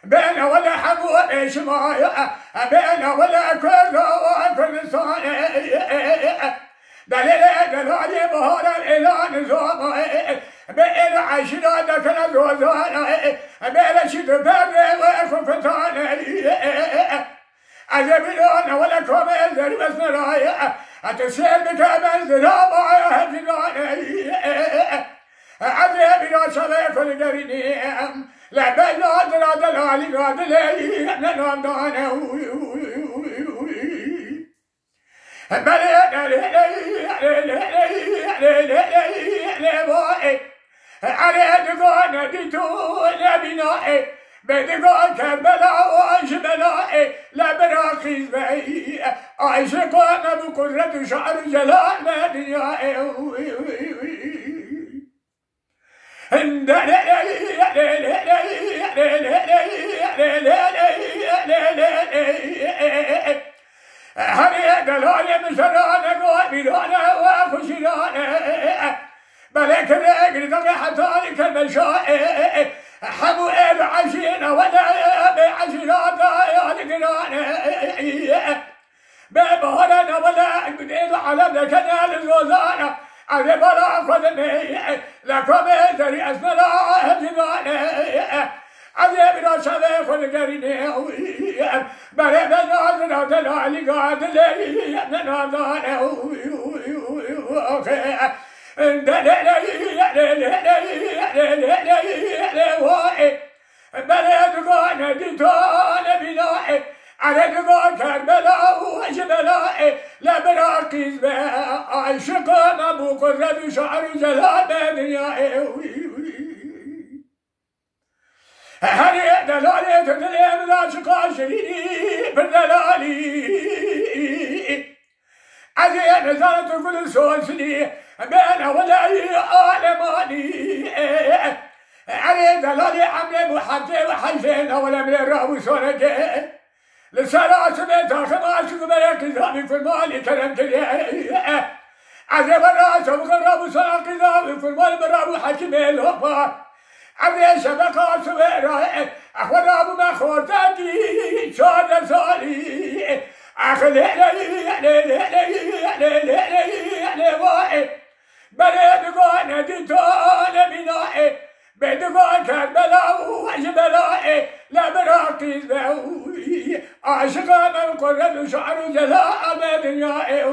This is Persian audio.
بين ولا حمو ايش ما بين ولا كل وكل صانع دليل بهار الإعلان زوما بين عشرة دكنا زوزانا بين شد برد وكفتانا أجبنا ولا كمل ذري بس نرايا أتسير بكمل ذرابا هجنانا أجبنا شبه كل قرينيم لا بين أدرى دلالي دلالي ننام دانا على دقان ديتون بنائي بدقان كربلاء وعيش بلائي لا براقيز بأي عيش قام بقدرة شعر جلال مدنيائي هني دلالي مسرانا قواميرانا وخشرانا بلك رجل حتى كالمشائع حمو إب عشينا ولا بعشيرانا يالقرانا ببهرنا ولا بديد على ذكنا للوزانا على براك ودمي لكم ذري أسمنا هجنانا عذابنا شباب والقريني بلي بنادنا دلالي قادلي بنادنا بلدقان ديتان بنائي على دقان كربلاء وجبلاء لا براقيز بها عشق مبو قرد شعر جلال بدنيائي هني دلالي تدلي من عشق شريني بالدلالي عزيز نزلت كل سوسني بين ولاي عالماني علي دلالي عمري محجي وحجين ولا من الراب سونجي لسرا سميتا خماس قبلك زامي في المالي كلام كلي عزيز الراس وقرب سنة قذابي في المال براب حكمي الوفا عزيز شبكة سويرا أخوان أبو مخورتاكي شاد سالي أخلي بلدقان ديتان بنائي بدقان كربلاء وجبلاء لا براقيز بأوي عاشقا من قرد شعر جلاء بدنيائي